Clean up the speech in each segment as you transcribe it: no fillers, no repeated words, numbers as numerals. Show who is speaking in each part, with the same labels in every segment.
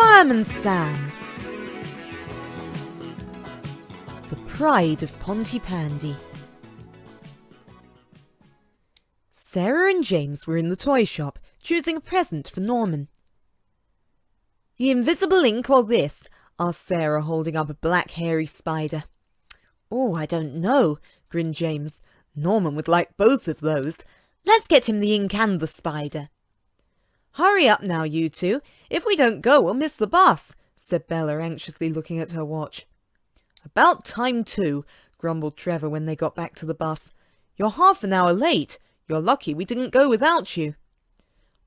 Speaker 1: Fireman Sam! The pride of Pontypandy. Sarah and James were in the toy shop, choosing a present for Norman. "The invisible ink or this?" asked Sarah, holding up a black hairy spider. "Oh, I don't know," grinned James. "Norman would like both of those. Let's get him the ink and the spider." "Hurry up now, you two. If we don't go, we'll miss the bus," said Bella, anxiously looking at her watch. "About time too," grumbled Trevor when they got back to the bus. "You're half an hour late. You're lucky we didn't go without you."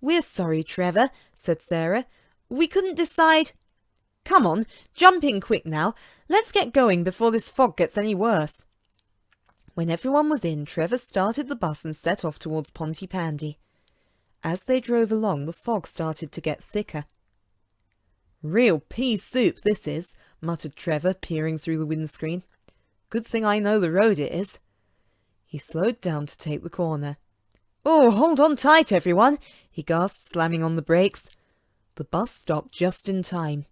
Speaker 1: "We're sorry, Trevor," said Sarah. "We couldn't decide—" "Come on, jump in quick now. Let's get going before this fog gets any worse." When everyone was in, Trevor started the bus and set off towards Pontypandy. As they drove along, the fog started to get thicker. "Real pea soup, this is," muttered Trevor, peering through the windscreen. "Good thing I know the road it is." He slowed down to take the corner. "Oh, hold on tight, everyone," he gasped, slamming on the brakes. The bus stopped just in time.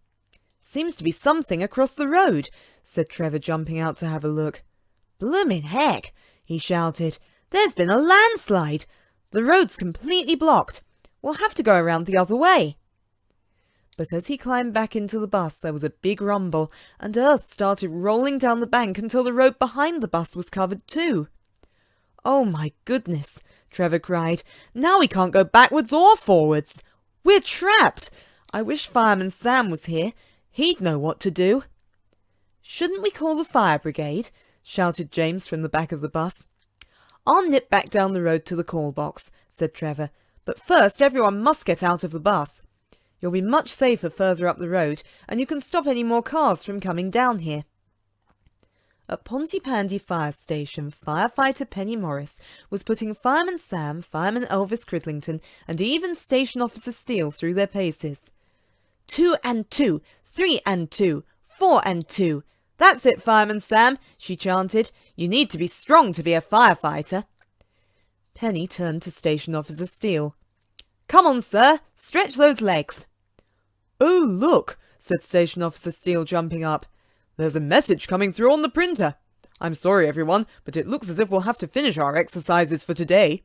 Speaker 1: "Seems to be something across the road," said Trevor, jumping out to have a look. "Bloomin' heck," he shouted. "There's been a landslide. The road's completely blocked. We'll have to go around the other way." But as he climbed back into the bus, there was a big rumble, and earth started rolling down the bank until the road behind the bus was covered too. "Oh my goodness," Trevor cried. "Now we can't go backwards or forwards. We're trapped. I wish Fireman Sam was here. He'd know what to do." "Shouldn't we call the fire brigade?" shouted James from the back of the bus. "I'll nip back down the road to the call box," said Trevor. "But first everyone must get out of the bus. You'll be much safer further up the road, and you can stop any more cars from coming down here." At Pontypandy Fire Station, firefighter Penny Morris was putting Fireman Sam, Fireman Elvis Cridlington, and even Station Officer Steele through their paces. 2 and 2, 3 and 2, 4 and 2. "That's it, Fireman Sam," she chanted. "You need to be strong to be a firefighter." Penny turned to Station Officer Steele. "Come on, sir. Stretch those legs." "Oh, look," said Station Officer Steele, jumping up. "There's a message coming through on the printer. I'm sorry, everyone, but it looks as if we'll have to finish our exercises for today."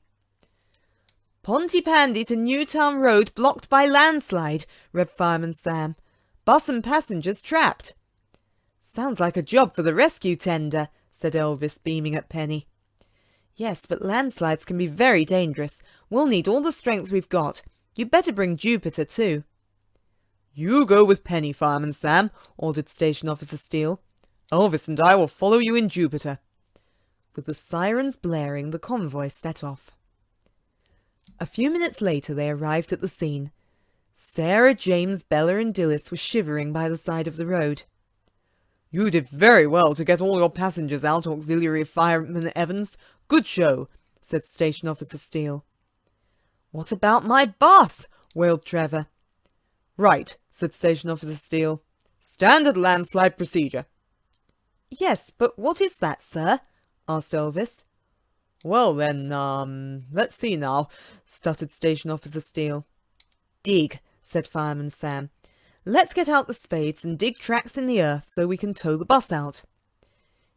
Speaker 1: "Pontypandy to Newtown Road blocked by landslide," read Fireman Sam. "Bus and passengers trapped." "Sounds like a job for the rescue tender," said Elvis, beaming at Penny. "Yes, but landslides can be very dangerous. We'll need all the strength we've got. You'd better bring Jupiter, too." "You go with Penny, Fireman Sam," ordered Station Officer Steele. "Elvis and I will follow you in Jupiter." With the sirens blaring, the convoy set off. A few minutes later they arrived at the scene. Sarah, James, Bella and Dilys were shivering by the side of the road. "You did very well to get all your passengers out, Auxiliary Fireman Evans. Good show," said Station Officer Steele. "What about my bus?" wailed Trevor. "Right," said Station Officer Steele. "Standard landslide procedure." "Yes, but what is that, sir?" asked Elvis. "Well then, let's see now," stuttered Station Officer Steele. "Dig," said Fireman Sam. "Let's get out the spades and dig tracks in the earth so we can tow the bus out."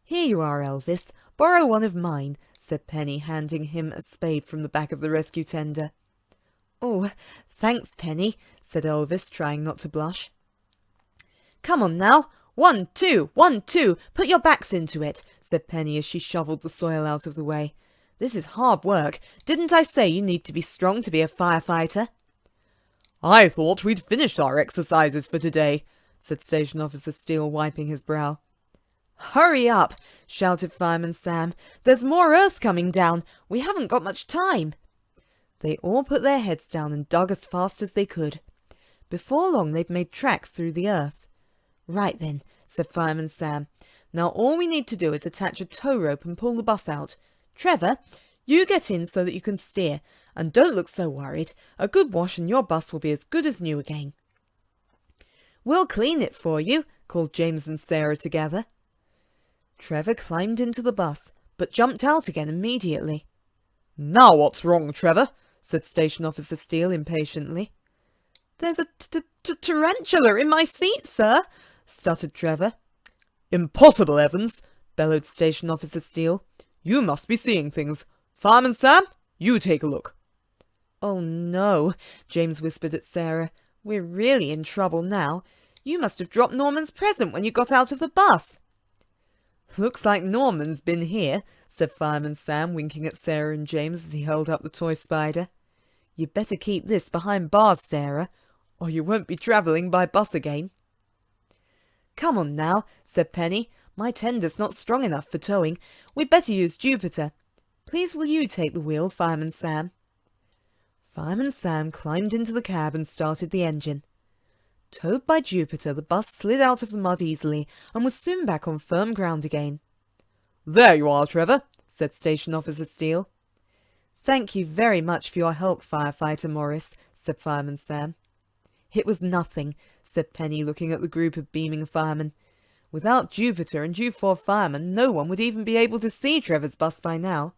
Speaker 1: "Here you are, Elvis. Borrow one of mine," said Penny, handing him a spade from the back of the rescue tender. "Oh, thanks, Penny," said Elvis, trying not to blush. "Come on now. 1, 2, 1, 2. Put your backs into it," said Penny as she shoveled the soil out of the way. "This is hard work. Didn't I say you need to be strong to be a firefighter?" "I thought we'd finished our exercises for today," said Station Officer Steele, wiping his brow. "Hurry up," shouted Fireman Sam. "There's more earth coming down. We haven't got much time." They all put their heads down and dug as fast as they could. Before long they'd made tracks through the earth. "Right then," said Fireman Sam. "Now all we need to do is attach a tow rope and pull the bus out. Trevor, you get in so that you can steer. And don't look so worried. A good wash and your bus will be as good as new again." "We'll clean it for you," called James and Sarah together. Trevor climbed into the bus, but jumped out again immediately. "Now what's wrong, Trevor?" said Station Officer Steele impatiently. There's a tarantula in my seat, sir, stuttered Trevor.
Speaker 2: Impossible, Evans, bellowed Station Officer Steele. You must be seeing things. Fireman Sam, you take a look.
Speaker 1: Oh no, James whispered at Sarah. We're really in trouble now. You must have dropped Norman's present when you got out of the bus.
Speaker 2: Looks like Norman's been here, said Fireman Sam, winking at Sarah and James as he held up the toy spider.
Speaker 1: You'd better keep this behind bars, Sarah,
Speaker 2: or you won't be travelling by bus again.
Speaker 1: Come on now, said Penny. My tender's not strong enough for towing. We'd better use Jupiter. Please will you take the wheel, Fireman Sam? Fireman Sam climbed into the cab and started the engine. Towed by Jupiter, the bus slid out of the mud easily and was soon back on firm ground again.
Speaker 2: There you are, Trevor, said Station Officer Steele.
Speaker 1: Thank you very much for your help, Firefighter Morris, said Fireman Sam. It was nothing, said Penny, looking at the group of beaming firemen. Without Jupiter and you four firemen, no one would even be able to see Trevor's bus by now.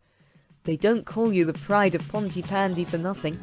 Speaker 1: They don't call you the pride of Pontypandy for nothing.